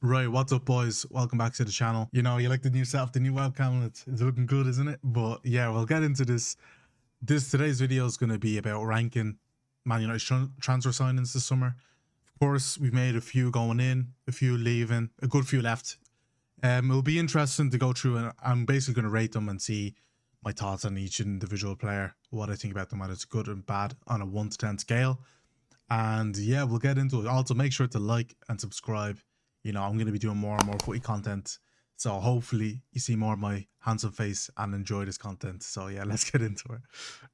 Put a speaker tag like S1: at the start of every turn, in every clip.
S1: Right, what's up, boys? Welcome back to the channel. You know, you like the new setup, the new webcam. It's looking good, isn't it? But yeah, we'll get into this. Today's video is going to be about ranking Man United transfer signings this summer. Of course, we've made a few going in, a few leaving, a good few left. It'll be interesting to go through, and I'm basically going to rate them and see my thoughts on each individual player, what I think about them, whether it's good and bad on a 1 to 10 scale. And yeah, we'll get into it. Also, make sure to like and subscribe. You know, I'm going to be doing more and more footy content, so hopefully you see more of my handsome face and enjoy this content. So yeah, let's get into it.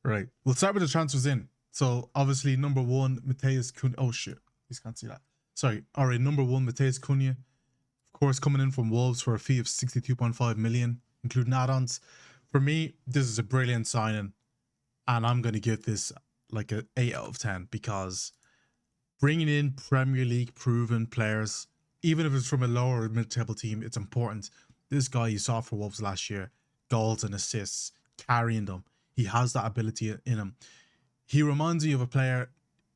S1: Right, we'll start with the transfers in. So obviously number one, Matheus Cunha. Oh shit, you can't see that. Sorry. All right, number one, Matheus Cunha, of course, coming in from Wolves for a fee of 62.5 million, including add-ons. For me, this is a brilliant signing, and I'm going to give this like an 8 out of 10 because bringing in Premier League proven players, even if it's from a lower mid-table team, it's important. This guy you saw for Wolves last year, goals and assists, carrying them. He has that ability in him. He reminds me of a player.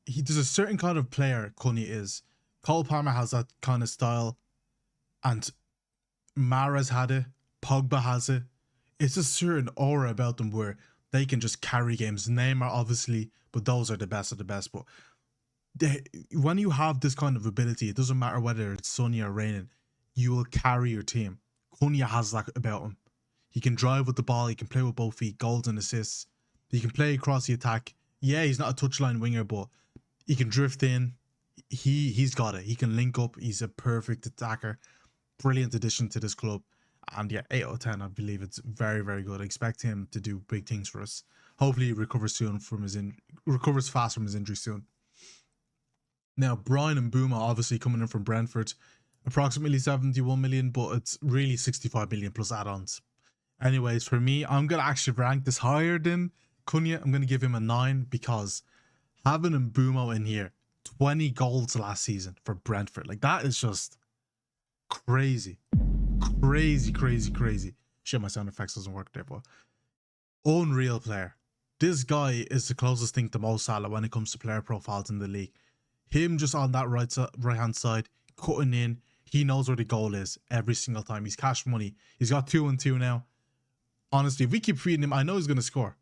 S1: There's a certain kind of player Cunha is. Cole Palmer has that kind of style, and Mahrez had it. Pogba has it. It's a certain aura about them where they can just carry games. Neymar, obviously, but those are the best of the best. But when you have this kind of ability, it doesn't matter whether it's sunny or raining, you will carry your team. Cunha has that about him. He can drive with the ball, he can play with both feet, goals and assists. He can play across the attack. Yeah, he's not a touchline winger, but he can drift in. He's got it. He can link up. He's a perfect attacker. Brilliant addition to this club. And yeah, 8 out of 10, I believe it's very, very good. I expect him to do big things for us. Hopefully he recovers soon from recovers fast from his injury soon. Now, Brian Mbeumo obviously coming in from Brentford, approximately 71 million, but it's really 65 million plus add-ons. Anyways, for me, I'm going to actually rank this higher than Cunha. I'm going to give him a 9 because having Mbeumo in here, 20 goals last season for Brentford, like that is just crazy. Crazy. Shit, my sound effects doesn't work there, but unreal player. This guy is the closest thing to Mo Salah when it comes to player profiles in the league. Him just on that right hand side, cutting in. He knows where the goal is every single time. He's cash money. He's got 2 and 2 now. Honestly, if we keep feeding him, I know he's going to score.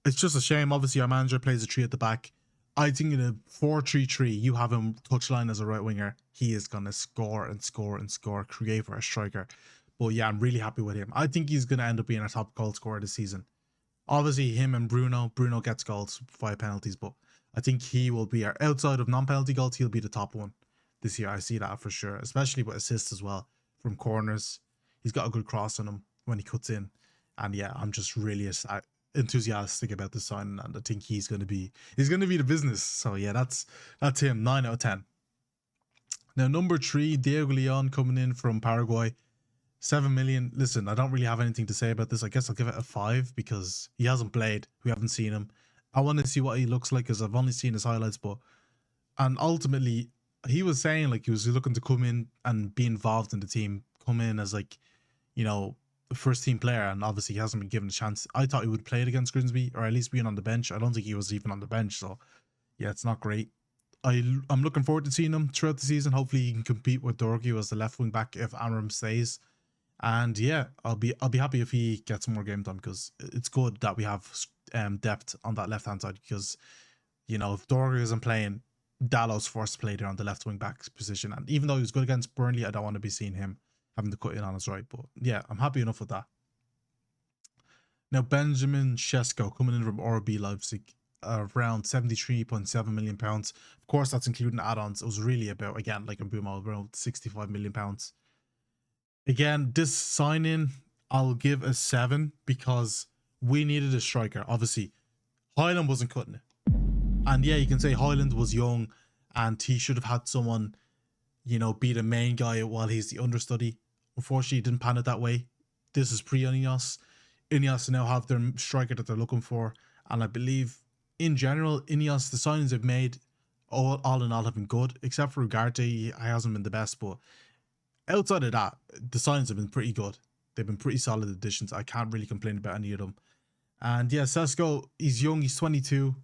S1: It's just a shame. Obviously, our manager plays a 3 at the back. I think in a 4-3-3, you have him touchline as a right winger. He is going to score and score and score, create for a striker. But yeah, I'm really happy with him. I think he's going to end up being our top goal scorer this season. Obviously, him and Bruno. Bruno gets goals, 5 penalties, but I think he will be outside of non-penalty goals, he'll be the top one this year. I see that for sure, especially with assists as well from corners. He's got a good cross on him when he cuts in. And yeah, I'm just really enthusiastic about this signing, and I think he's going to be the business. So yeah, that's him, 9 out of 10. Now, number 3, Diego Leon coming in from Paraguay, 7 million. Listen, I don't really have anything to say about this. I guess I'll give it a 5 because he hasn't played. We haven't seen him. I want to see what he looks like because I've only seen his highlights, and ultimately he was saying like he was looking to come in and be involved in the team, come in as like, you know, the first team player, and obviously he hasn't been given a chance. I thought he would play it against Grimsby or at least being on the bench. I don't think he was even on the bench, so yeah, it's not great. I'm looking forward to seeing him throughout the season. Hopefully he can compete with Dorgu as the left wing back if Amram stays. And yeah, I'll be happy if he gets more game time because it's good that we have depth on that left hand side, because you know, if Dorgu isn't playing, Dallow's forced to play there on the left wing back position, and even though he was good against Burnley, I don't want to be seeing him having to cut in on his right. But yeah, I'm happy enough with that. Now, Benjamin Sesko coming in from RB Leipzig, around 73.7 million pounds. Of course, that's including add-ons. It was really about, again, like Mbeumo, around 65 million pounds. Again, this sign-in, I'll give a 7 because we needed a striker. Obviously, Highland wasn't cutting it. And yeah, you can say Highland was young and he should have had someone, you know, be the main guy while he's the understudy. Unfortunately, it didn't pan out that way. This is pre-Ineos. Ineos now have their striker that they're looking for. And I believe, in general, Ineos, the signings they've made, all in all, have been good. Except for Ugarte, he hasn't been the best, but outside of that, the signings have been pretty good. They've been pretty solid additions. I can't really complain about any of them. And yeah, Sesko, he's young, he's 22.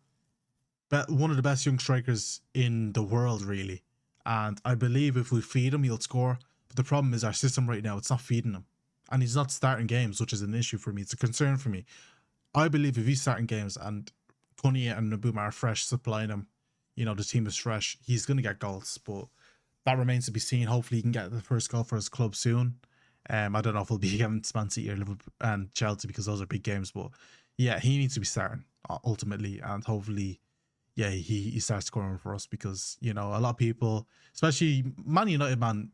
S1: But one of the best young strikers in the world, really. And I believe if we feed him, he'll score. But the problem is our system right now, it's not feeding him. And he's not starting games, which is an issue for me. It's a concern for me. I believe if he's starting games and Kunia and Nabuma are fresh, supplying him, you know, the team is fresh, he's going to get goals. But that remains to be seen. Hopefully he can get the first goal for his club soon. I don't know if he'll be against Man City or Liverpool and Chelsea because those are big games. But yeah, he needs to be starting ultimately. And hopefully, yeah, he starts scoring for us because, you know, a lot of people, especially Man United, man,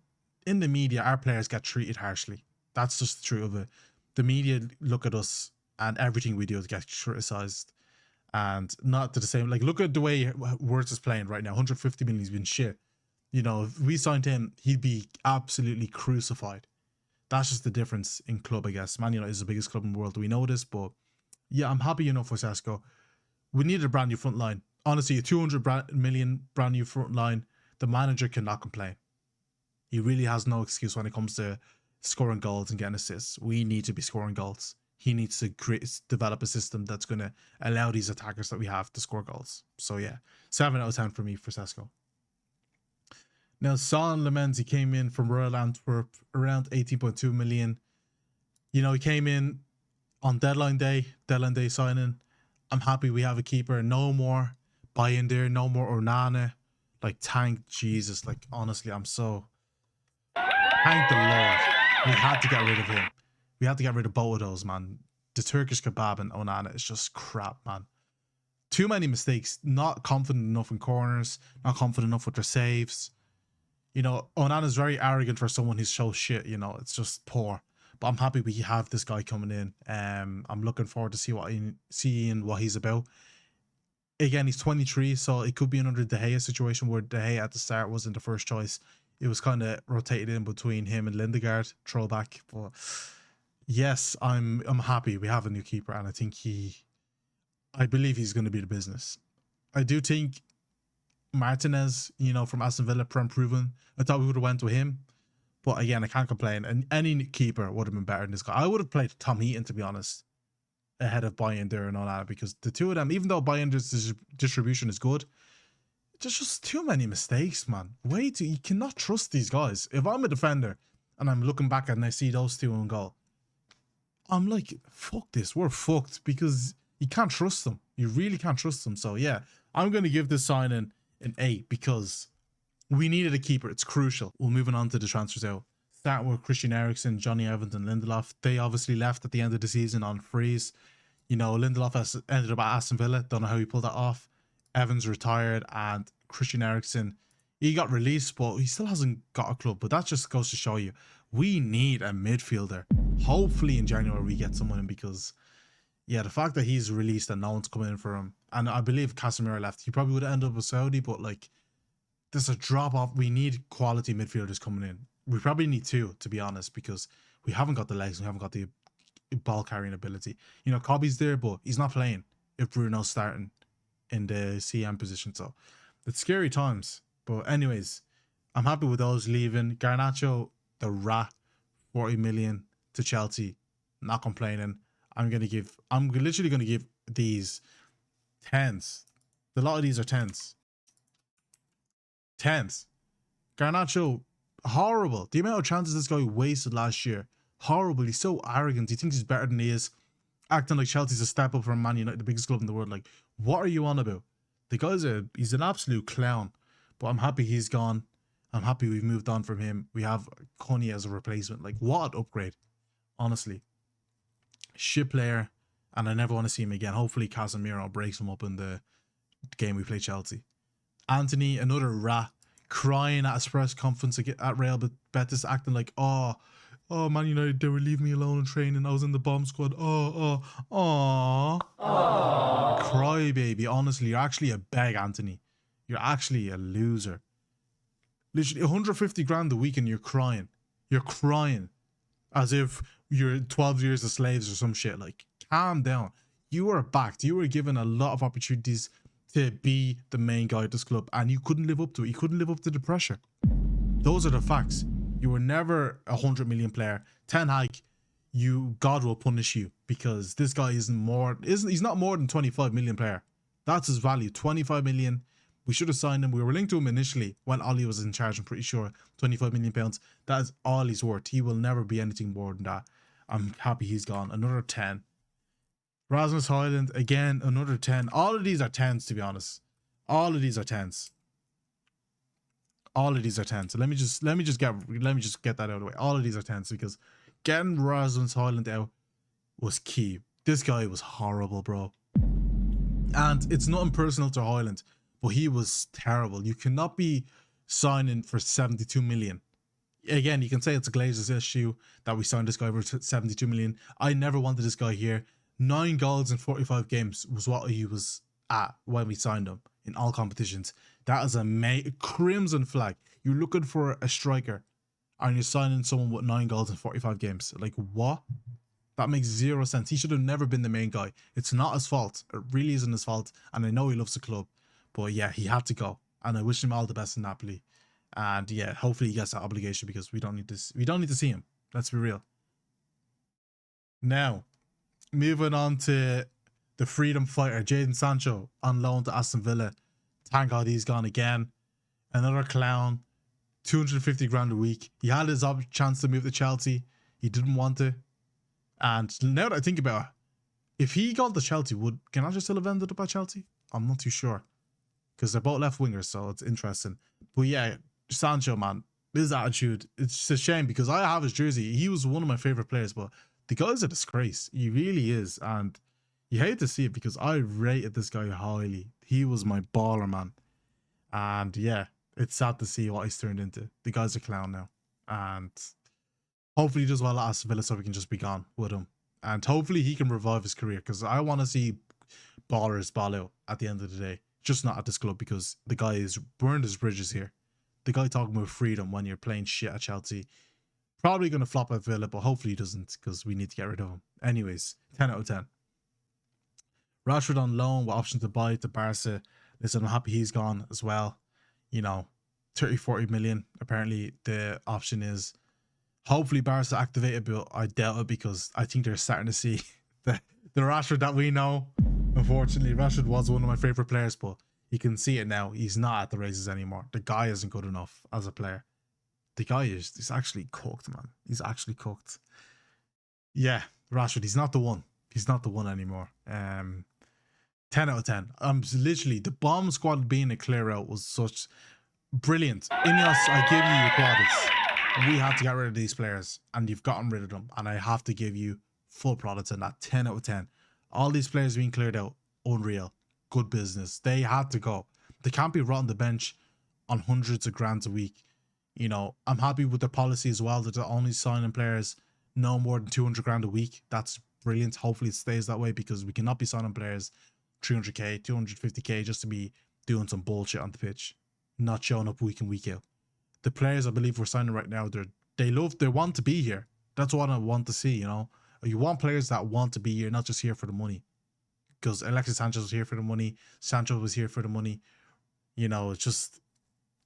S1: in the media, our players get treated harshly. That's just the truth of it. The media look at us and everything we do gets criticized. And not to the same, like, look at the way Wirtz is playing right now. 150 million, he's been shit. You know, if we signed him, he'd be absolutely crucified. That's just the difference in club, I guess. Man United is the biggest club in the world. We know this, but yeah, I'm happy enough for Sesko. We needed a brand new front line. Honestly, a 200 million brand new front line, the manager cannot complain. He really has no excuse when it comes to scoring goals and getting assists. We need to be scoring goals. He needs to develop a system that's going to allow these attackers that we have to score goals. So yeah, 7 out of 10 for me for Sesko. Now, Son Lamens, he came in from Royal Antwerp, around 18.2 million. You know, he came in on deadline day signing. I'm happy we have a keeper. No more buy-in there, no more Ornane. Like, thank Jesus. Like, honestly, I'm so... Thank the Lord. We had to get rid of him. We had to get rid of both of those, man. The Turkish kebab and Onana is just crap, man. Too many mistakes. Not confident enough in corners. Not confident enough with their saves. You know, Onana's very arrogant for someone who's so shit, you know. It's just poor. But I'm happy we have this guy coming in. I'm looking forward to seeing what he's about. Again, he's 23, so it could be another De Gea situation where De Gea at the start wasn't the first choice. It was kind of rotated in between him and Lindegaard, throwback. But yes, I'm happy we have a new keeper, and I believe he's going to be the business. I do think Martinez, you know, from Aston Villa, proven. I thought we would have went with him, but again, I can't complain. And any keeper would have been better than this guy. I would have played Tom Heaton, to be honest, ahead of Bayern and all that, because the two of them, even though Bayern's distribution is good, there's just too many mistakes, man. You cannot trust these guys. If I'm a defender and I'm looking back and I see those two in goal, I'm like, fuck this, we're fucked, because you can't trust them. You really can't trust them. So yeah, I'm going to give this signing an 8 because we needed a keeper. It's crucial. We're moving on to the transfers out. Start with Christian Eriksen, Johnny Evans and Lindelof. They obviously left at the end of the season on freeze. You know, Lindelof has ended up at Aston Villa. Don't know how he pulled that off. Evans retired, and Christian Eriksen, he got released, but he still hasn't got a club. But that just goes to show you, we need a midfielder. Hopefully in January we get someone in, because yeah, the fact that he's released and no one's coming in for him, and I believe Casemiro left, he probably would have ended up with Saudi, but like, there's a drop off. We need quality midfielders coming in. We probably need 2, to be honest, because we haven't got the legs, we haven't got the ball carrying ability. You know, Kobe's there, but he's not playing if Bruno's starting in the CM position. So it's scary times. But anyways, I'm happy with those leaving. Garnacho, the rat, 40 million to Chelsea. Not complaining. I'm literally gonna give these 10s. A lot of these are 10s. Garnacho, horrible. The amount of chances this guy wasted last year. Horrible. He's so arrogant. He thinks he's better than he is. Acting like Chelsea's a step up from Man United, the biggest club in the world. Like, what are you on about? The guy's he's an absolute clown. But I'm happy he's gone. I'm happy we've moved on from him. We have Coney as a replacement. Like, what an upgrade. Honestly. Shit player. And I never want to see him again. Hopefully Casemiro breaks him up in the game we play Chelsea. Anthony, another rat, crying at a press conference at Real Betis, acting like, oh, Man United, they were leaving me alone in training. I was in the bomb squad. Cry, baby. Honestly, you're actually a beg, Anthony. You're actually a loser. Literally 150 grand a week and you're crying. You're crying as if you're 12 years of slaves or some shit. Like, calm down. You were backed. You were given a lot of opportunities to be the main guy at this club, and you couldn't live up to it. You couldn't live up to the pressure. Those are the facts. You were never a 100 million player. Ten Hag, God will punish you, because this guy he's not more than 25 million player. That's his value. 25 million We should have signed him. We were linked to him initially when Ollie was in charge, I'm pretty sure. £25 million. That is all he's worth. He will never be anything more than that. I'm happy he's gone. Another 10. Rasmus Højlund, again, another 10. All of these are 10s, to be honest. All of these are 10s. All of these are 10s. So let me just get that out of the way. All of these are 10s because getting Rasmus Højlund out was key. This guy was horrible, bro. And it's nothing personal to Højlund, but he was terrible. You cannot be signing for 72 million. Again, you can say it's a Glazers issue that we signed this guy for 72 million. I never wanted this guy here. 9 goals in 45 games was what he was at when we signed him in all competitions. That is a crimson flag. You're looking for a striker and you're signing someone with 9 goals in 45 games. Like, what? That makes zero sense. He should have never been the main guy. It's not his fault. It really isn't his fault. And I know he loves the club. But yeah, he had to go. And I wish him all the best in Napoli. And yeah, hopefully he gets that obligation because we don't need this. We don't need to see him. Let's be real. Now, moving on to the freedom fighter, Jadon Sancho, on loan to Aston Villa. Thank God he's gone again. Another clown. 250 grand a week. He had his chance to move to Chelsea. He didn't want to. And now that I think about it, if he got to Chelsea, would Garnacho still have ended up at Chelsea? I'm not too sure. Because they're both left wingers, so it's interesting. But yeah, Sancho, man, his attitude, it's a shame because I have his jersey. He was one of my favourite players, but the guy's a disgrace. He really is. And you hate to see it because I rated this guy highly. He was my baller, man. And yeah, it's sad to see what he's turned into. The guy's a clown now. And hopefully he does well at Aston Villa so we can just be gone with him. And hopefully he can revive his career because I want to see ballers ball out at the end of the day. Just not at this club because the guy has burned his bridges here. The guy talking about freedom when you're playing shit at Chelsea. Probably going to flop at Villa, but hopefully he doesn't because we need to get rid of him. Anyways, 10 out of 10. Rashford on loan with option to buy to Barca. Listen, I'm happy he's gone as well. You know, 30-40 million. Apparently the option is. Hopefully Barca activate it, but I doubt it because I think they're starting to see the Rashford that we know. Unfortunately, Rashford was one of my favourite players, but you can see it now. He's not at the races anymore. The guy isn't good enough as a player. The guy he's actually cooked, man. He's actually cooked. Yeah, Rashford, he's not the one. He's not the one anymore. 10 out of 10. Literally, the bomb squad being a clear out was such brilliant. Ineos, I give you your plaudits. We have to get rid of these players, and you've gotten rid of them, and I have to give you full plaudits on that. 10 out of 10. All these players being cleared out, unreal. Good business. They had to go. They can't be rotting the bench on hundreds of grand a week. You know, I'm happy with their policy as well that they're only signing players no more than 200 grand a week. That's brilliant. Hopefully it stays that way because we cannot be signing players 300k, 250k just to be doing some bullshit on the pitch, not showing up week in, week out. The players I believe we're signing right now, they want to be here. That's what I want to see, you know. You want players that want to be here, not just here for the money. Because Alexis Sanchez was here for the money. Sancho was here for the money. You know, it's just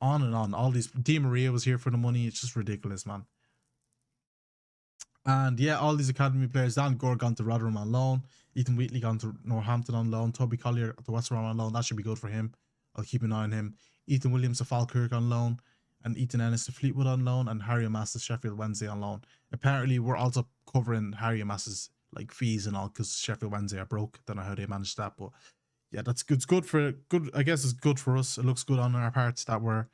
S1: on and on. All these, Di Maria was here for the money. It's just ridiculous, man. And yeah, all these academy players. Dan Gore gone to Rotherham on loan. Ethan Wheatley gone to Northampton on loan. Toby Collier to West Brom on loan. That should be good for him. I'll keep an eye on him. Ethan Williams to Falkirk on loan. And Ethan Ennis to Fleetwood on loan, and Harry Amass to Sheffield Wednesday on loan. Apparently, we're also covering Harry Amass's like fees and all because Sheffield Wednesday are broke. Don't know how they managed that, but yeah, that's good. It's good. I guess it's good for us. It looks good on our parts that we're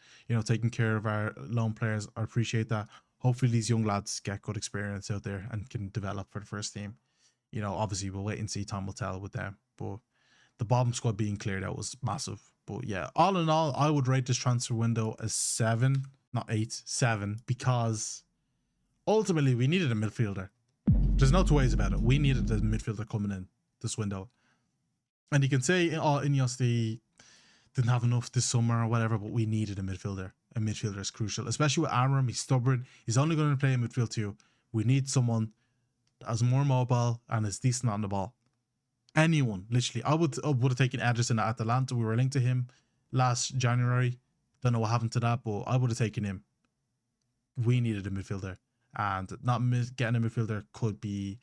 S1: taking care of our loan players. I appreciate that. Hopefully, these young lads get good experience out there and can develop for the first team. You know, obviously, we'll wait and see. Time will tell with them, but the bottom squad being cleared out was massive. But yeah, all in all, I would rate this transfer window as 7, not 8, 7, because ultimately we needed a midfielder. There's no two ways about it. We needed a midfielder coming in this window. And you can say, oh, Ineos, they didn't have enough this summer or whatever, but we needed a midfielder. A midfielder is crucial, especially with Amram. He's stubborn. He's only going to play in midfield too. We need someone that's more mobile and is decent on the ball. Anyone, literally. I would have taken Ederson at Atalanta. We were linked to him last January. Don't know what happened to that, but I would have taken him. We needed a midfielder, and not getting a midfielder could be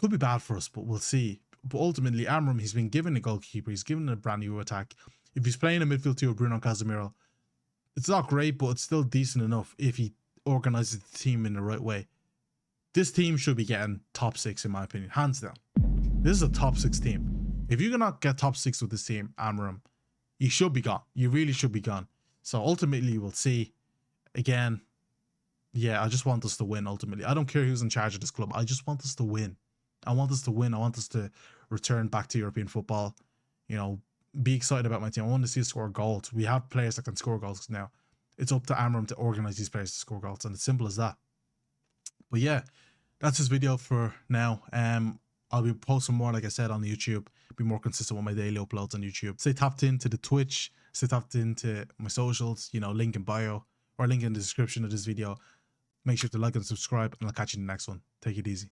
S1: bad for us, but we'll see. But ultimately, Amram, he's been given a goalkeeper. He's given a brand new attack. If he's playing a midfield two with Bruno Casemiro, it's not great, but it's still decent enough if he organizes the team in the right way. This team should be getting top 6 in my opinion, hands down. This is a top 6 team. If you cannot get top 6 with this team, Amarim, you should be gone. You really should be gone. So ultimately, we'll see. Again, yeah, I just want us to win ultimately. I don't care who's in charge of this club. I just want us to win. I want us to win. I want us to return back to European football. You know, be excited about my team. I want to see us score goals. We have players that can score goals now. It's up to Amarim to organize these players to score goals, and it's simple as that. But yeah, that's this video for now. I'll be posting more, like I said, on YouTube. Be more consistent with my daily uploads on YouTube. Stay tapped into the Twitch. Stay tapped into my socials. You know, link in bio or link in the description of this video. Make sure to like and subscribe, and I'll catch you in the next one. Take it easy.